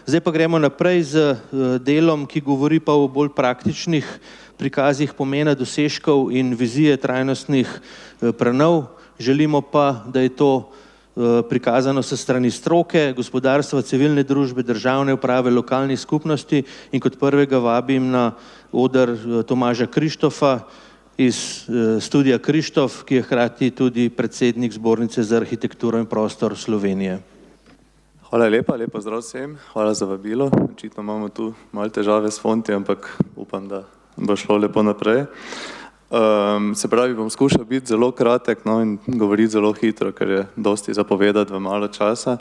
Zdaj pa gremo naprej z delom, ki govori pa o bolj praktičnih prikazih pomena dosežkov in vizije trajnostnih prenov. Želimo pa, da je to prikazano sa strani stroke, gospodarstva, civilne družbe, državne uprave, lokalnih skupnosti in kot prvega vabim na oder Tomaža Krištofa iz studia Krištof, ki je hkrati tudi predsednik Zbornice za arhitekturo in prostor Slovenije. Hvala lepa, lep pozdrav vsem, hvala za vabilo. Očitno imamo tu malo težave s fonti, ampak upam, da bo šlo lepo naprej. Se pravi, bom skušal biti zelo kratek in govoriti zelo hitro, ker je dosti zapovedati v malo časa.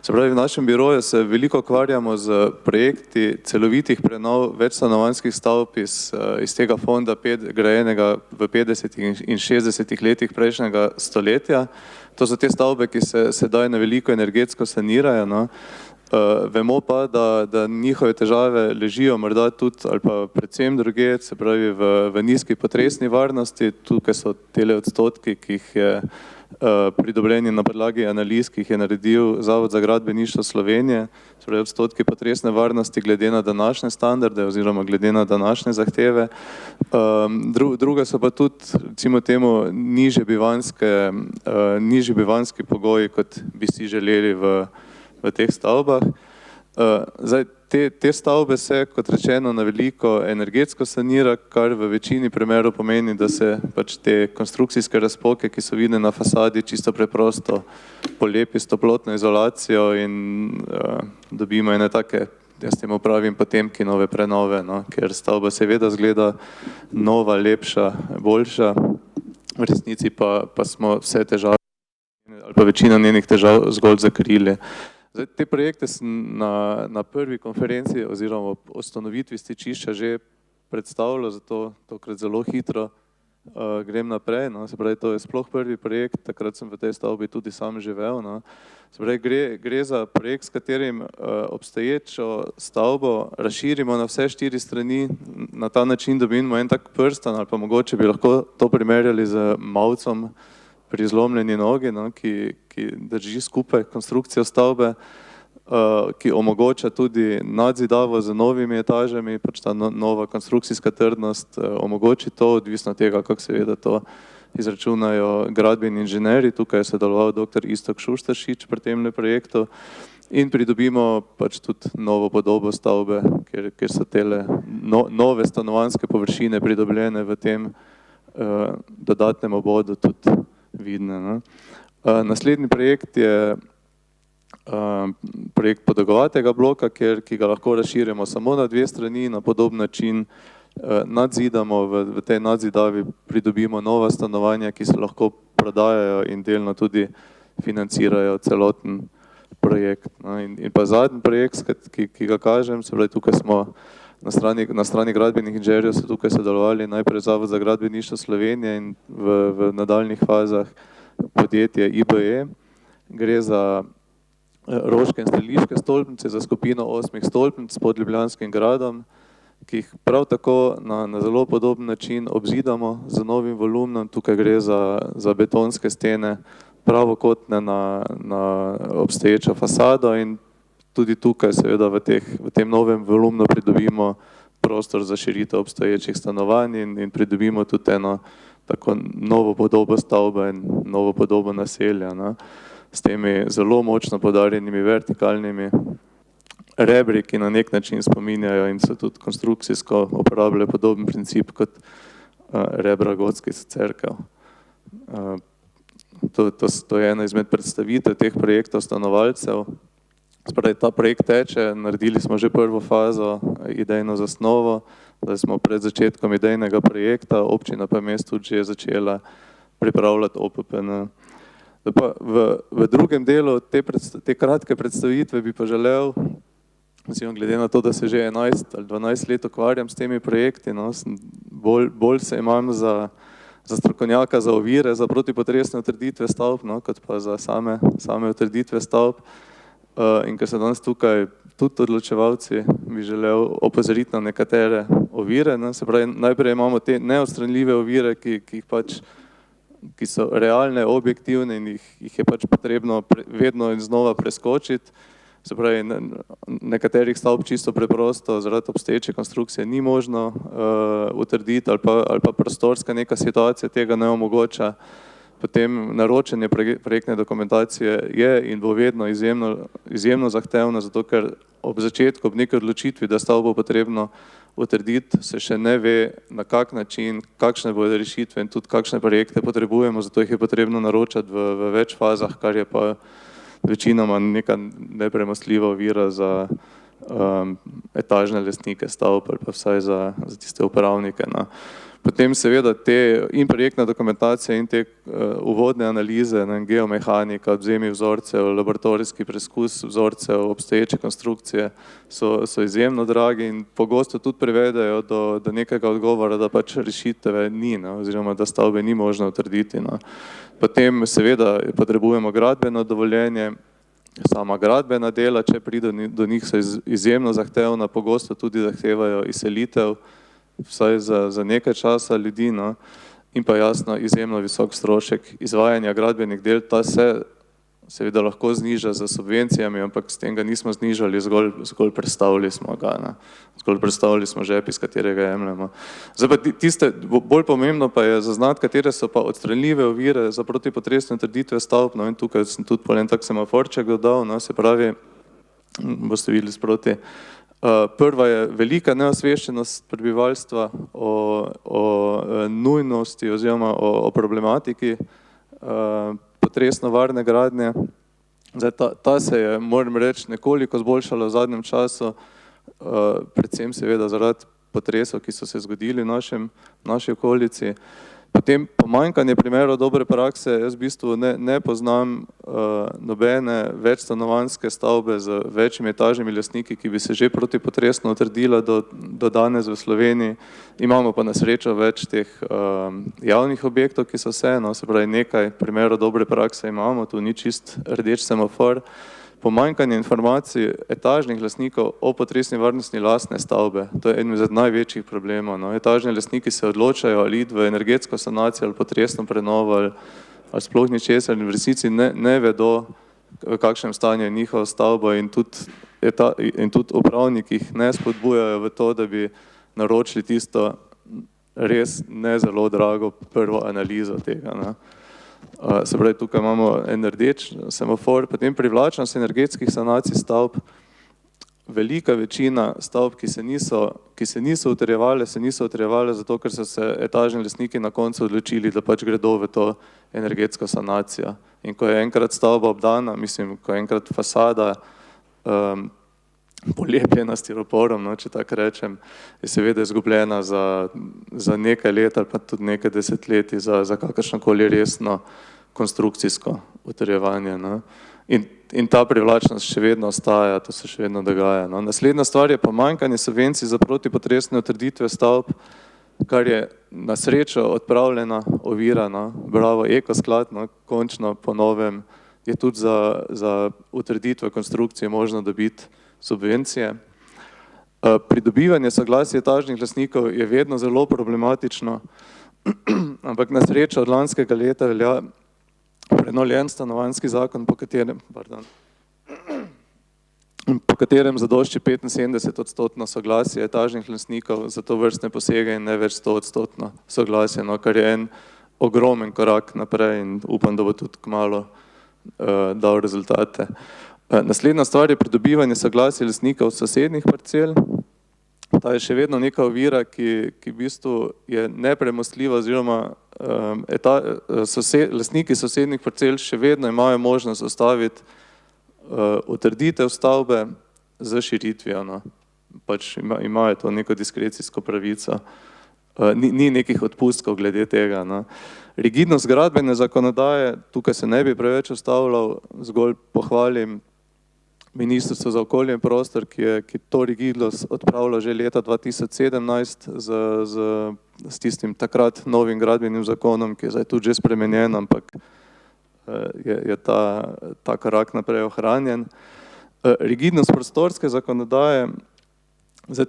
Se pravi, v našem biroju se veliko ukvarjamo z projekti celovitih prenov večstanovanjskih stavb iz tega fonda grajenega v 50. in 60. letih prejšnjega stoletja. To so te stavbe, ki se sedaj na veliko energetsko sanirajo. Vemo pa, da njihove težave ležijo morda tudi ali pa predvsem drugje, se pravi v nizki potresni varnosti. Tukaj so tele odstotki, ki jih je pridobljeni na podlagi analiz, ki jih je naredil Zavod za gradbeništvo Slovenije. Se pravi, odstotki potresne varnosti glede na današnje standarde oziroma glede na današnje zahteve. Druga so pa tudi, recimo temu, nižji bivanjski pogoji, kot bi si želeli v teh stavbah. Zdaj, te stavbe se, kot rečeno, na veliko energetsko sanira, kar v večini primerov pomeni, da se pač te konstrukcijske razpoke, ki so vidne na fasadi, čisto preprosto polepi s toplotno izolacijo in dobimo ene take, jaz temu pravim, Potemkinove prenove, ker stavba seveda zgleda nova, lepša, boljša, v resnici pa smo vse težave ali pa večina njenih težav zgolj zakrili. Zdaj, te projekte sem na prvi konferenci oziroma ustanovitvi stičišča že predstavljal, zato tokrat zelo hitro grem naprej. Se pravi, to je sploh prvi projekt, takrat sem v tej stavbi tudi sam živel. Se pravi, gre za projekt, s katerim obstoječo stavbo razširimo na vse 4 strani, na ta način dobimo en tak prstan, ali pa mogoče bi lahko to primerjali z mavcem pri zlomljeni nogi, ki drži skupaj konstrukcijo stavbe, ki omogoča tudi nadzidavo z novimi etažami, pač ta nova konstrukcijska trdnost omogoči to, odvisno od tega, kako seveda to izračunajo gradbeni inženirji. Tukaj je sodeloval dr. Iztok Šuštaršič pri tem projektu in pridobimo pač tudi novo podobo stavbe, ker so tele nove stanovanjske površine pridobljene v tem dodatnem obodu tudi vidne. Naslednji projekt je projekt podolgovatega bloka, ki ga lahko razširjamo samo na 2 strani, na podoben način nadzidamo, v tej nadzidavi pridobimo nova stanovanja, ki se lahko prodajajo in delno tudi financirajo celoten projekt. In pa zadnji projekt, ki ga kažem, se pravi, tukaj smo na strani gradbenih inženirjev so tukaj sodelovali najprej Zavod za gradbeništvo Slovenije in v nadaljnih fazah podjetje IBE. Gre za roške in streliške stolpnice, za skupino 8 stolpnic pod Ljubljanskim gradom, ki jih prav tako na zelo podoben način obzidamo z novim volumnom. Tukaj gre za betonske stene, pravokotne na obstoječo fasado in tudi tukaj seveda v tem novem volumnu pridobimo prostor za širitev obstoječih stanovanj in pridobimo tudi eno tako novo podobo stavbe in novo podobo naselja, s temi zelo močno poudarjenimi vertikalnimi rebri, ki na nek način spominjajo in so tudi konstrukcijsko uporabljajo podoben princip kot rebra gotskih cerkev. To je ena izmed predstavitev teh projektov stanovalcev. Spravi, ta projekt teče, naredili smo že prvo fazo, idejno zasnovo, zdaj smo pred začetkom idejnega projekta, občina pa mesto tudi že začela pripravljati OPPN. V drugem delu te kratke predstavitve bi pa želel, glede na to, da se že 11 ali 12 let ukvarjam s temi projekti, bolj se imam za strokovnjaka za ovire, za protipotresne utrditve stavb, kot pa za same utrditve stavb. In ker so danes tukaj tudi odločevalci, bi želel opozoriti na nekatere ovire. Se pravi, najprej imamo te neodstranljive ovire, ki so realne, objektivne in jih je pač potrebno vedno in znova preskočiti. Se pravi, nekaterih stavb čisto preprosto zaradi obstoječe konstrukcije ni možno utrditi ali pa prostorska neka situacija tega ne omogoča. Potem naročanje projektne dokumentacije je in bo vedno izjemno zahtevno, zato ker ob začetku, ob neki odločitvi, da stavbo potrebno utrditi, se še ne ve, na kak način, kakšne bodo rešitve in tudi kakšne projekte potrebujemo, zato jih je potrebno naročati v več fazah, kar je pa večinoma neka nepremostljiva ovira za etažne lastnike stavb ali pa vsaj za tiste upravnike. No. Potem seveda te in projektna dokumentacija in te uvodne analize, geomehanika, odvzemi vzorcev, laboratorijski preskus vzorcev, obstoječe konstrukcije so izjemno dragi in pogosto tudi privedejo do nekega odgovora, da pač rešitve ni, no, oziroma da stavbe ni možno utrditi. No. Potem seveda potrebujemo gradbeno dovoljenje, sama gradbena dela, če pride do njih, so izjemno zahtevna, pogosto tudi zahtevajo izselitev, vsaj za nekaj časa ljudi, no, in pa jasno izjemno visok strošek izvajanja gradbenih del, ta se seveda lahko zniža z subvencijami, ampak s tem ga nismo znižali, zgolj predstavili smo ga, ne. Zgolj predstavili smo žep, iz katerega jemljemo. Zdaj pa tiste, bolj pomembno pa je zaznati, katere so pa odstranljive ovire za protipotresne utrditve stavb, no, in tukaj sem tudi polen tak semaforček dodal, no, se pravi, boste videli sproti. Prva je velika neosveščenost prebivalstva o nujnosti oziroma o problematiki potresno varne gradnje. Zdaj, ta se je, moram reči, nekoliko zboljšala v zadnjem času, predvsem seveda zaradi potresov, ki so se zgodili v naši okolici. Potem pomanjkanje primerov dobre prakse, jaz v bistvu ne poznam nobene večstanovanjske stavbe z večjimi etažnimi lastniki, ki bi se že protipotresno utrdila do danes v Sloveniji. Imamo pa na srečo več teh javnih objektov, ki so se pravi nekaj primerov dobre prakse imamo, tu ni čist rdeč semafor. Pomanjkanje informacij etažnih lastnikov o potresni varnosti lastne stavbe, to je eden izmed največjih problemov. No. Etažni lastniki se odločajo ali iti v energetsko sanacijo ali potresno prenovo ali sploh ničesar in v resnici ne vedo, v kakšnem stanju je njihova stavba in tudi upravniki jih ne spodbujajo v to, da bi naročili tisto res ne zelo drago prvo analizo tega. Ne. Se pravi, tukaj imamo en rdeč semafor, potem privlačnost energetskih sanacij stavb. Velika večina stavb, ki se niso utrjevale zato, ker so se etažni lastniki na koncu odločili, da pač gredo v to energetsko sanacijo. In ko je enkrat stavba obdana, mislim, ko je enkrat fasada polepljena s stiroporom, no, če tako rečem, je seveda izgubljena za nekaj let ali pa tudi nekaj desetletij za kakršnokoli resno konstrukcijsko utrjevanje. No. In ta privlačnost še vedno ostaja, to se še vedno dogaja. No. Naslednja stvar je pomanjkanje subvencij za protipotresne utrditve stavb, kar je na srečo odpravljena ovira, no. Bravo, Ekosklad, no, končno po novem je tudi za utrditve konstrukcije možno dobiti subvencije. Pridobivanje soglasja etažnih lastnikov je vedno zelo problematično, ampak na srečo od lanskega leta velja prenovljen stanovanjski zakon, po katerem zadošča 75% soglasje etažnih lastnikov za to vrstne posege in ne več 100% soglasje, no, kar je en ogromen korak naprej in upam, da bo tudi kmalu dal rezultate. Naslednja stvar je pridobivanje soglasja lastnikov sosednjih parcel. Ta je še vedno neka ovira, ki v bistvu je nepremostljiva oziroma lastniki sosednjih parcel še vedno imajo možnost ustaviti utrditev stavbe z širitvijo. No. Pač imajo to neko diskrecijsko pravico. Ni nekih odpustkov glede tega. No. Rigidnost gradbene zakonodaje, tukaj se ne bi preveč ustavljal, zgolj pohvalim Ministrstvo za okolje in prostor, ki to rigidnost odpravlja že leta 2017 s tistim takrat novim gradbenim zakonom, ki je zdaj tudi že spremenjen, ampak je ta korak naprej ohranjen. Rigidnost prostorske zakonodaje, zdaj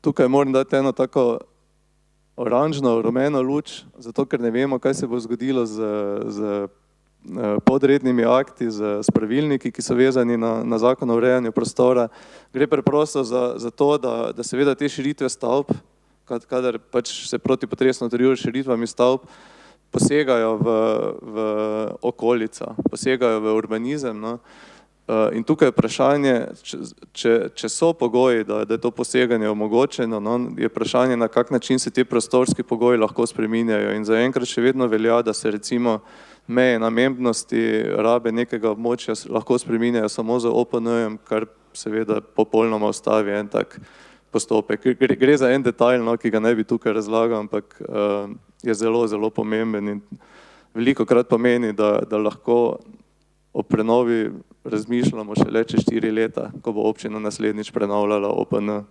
tukaj moram dati eno tako oranžno, rumeno luč, zato ker ne vemo, kaj se bo zgodilo z podrednimi akti, s pravilniki, ki so vezani na zakon o urejanju prostora. Gre preprosto za to, da seveda te širitve stavb, kadar pač se protipotresno utrjujejo širitvami stavb, posegajo v okolico, posegajo v urbanizem, no. In tukaj je vprašanje, če so pogoji, da je to poseganje omogočeno, no, je vprašanje, na kak način se ti prostorski pogoji lahko spreminjajo. In zaenkrat še vedno velja, da se recimo meje namembnosti rabe nekega območja lahko spreminjajo samo z OPN-jem, kar seveda popolnoma ustavi en tak postopek. Gre za en detajl, no, ki ga ne bi tukaj razlagal, ampak je zelo, zelo pomemben in velikokrat pomeni, da lahko o prenovi razmišljamo šele čez 4 leta, ko bo občina naslednjič prenovljala OPN.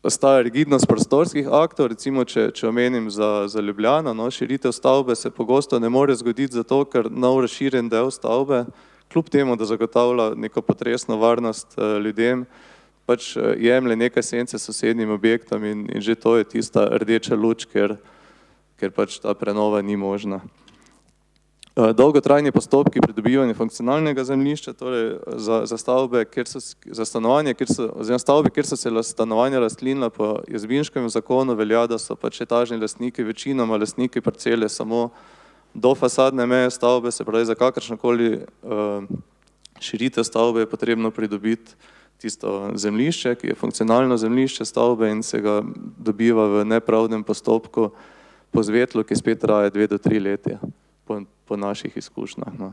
Ostaja rigidnost prostorskih aktov, recimo če omenim za Ljubljano, no, širitev stavbe se pogosto ne more zgoditi zato, ker nov razširjen del stavbe, kljub temu, da zagotavlja neko potresno varnost ljudem, pač jemlje nekaj sence sosednjim objektom in že to je tista rdeča luč, ker pač ta prenova ni možna. Dolgotrajni postopki pridobivanja funkcionalnega zemljišča, torej za stavbe, za stanovanje, oziroma stavbe, kjer so se stanovanja lastninila po Jazbinškovem zakonu, velja, da so pač etažni lastniki večinoma lastniki parcele samo do fasadne meje stavbe, se pravi za kakršnokoli širitev stavbe je potrebno pridobiti tisto zemljišče, ki je funkcionalno zemljišče stavbe in se ga dobiva v nepravdnem postopku po zvetlu, ki spet traja 2 do 3 leta. Po naših izkušnjah. No.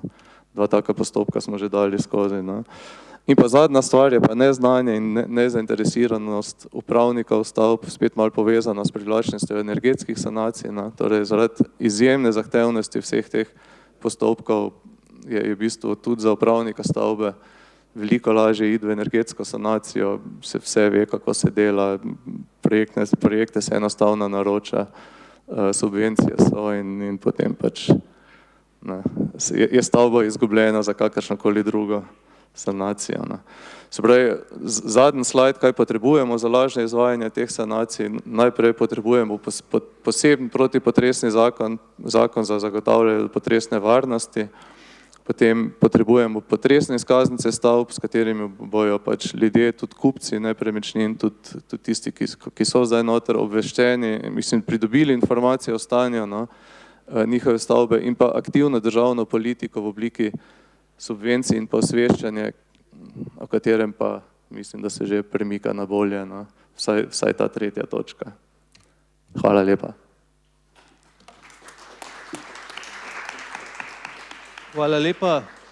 2 taka postopka smo že dali skozi. No. In pa zadnja stvar je pa neznanje in nezainteresiranost upravnikov stavb, spet malo povezano s privlačnostjo energetskih sanacij. No. Torej, zaradi izjemne zahtevnosti vseh teh postopkov je v bistvu tudi za upravnika stavbe veliko lažje iti v energetsko sanacijo, se vse ve, kako se dela, projekte se enostavno naroča, subvencije so in potem pač je stavba izgubljena za kakršnokoli drugo sanacijo. Se pravi, zadnji slajd, kaj potrebujemo za lažje izvajanje teh sanacij, najprej potrebujemo poseben protipotresni zakon za zagotavljanje potresne varnosti, potem potrebujemo potresne izkaznice stavb, s katerimi bojo pač ljudje, tudi kupci nepremičnin, tudi tisti, ki so zdaj noter obveščeni, mislim, pridobili informacije o stanju, no, njihove stavbe in pa aktivno državno politiko v obliki subvencij in pa osveščanje, o katerem pa mislim, da se že premika na bolje, no, vsaj ta 3. točka. Hvala lepa. Hvala lepa.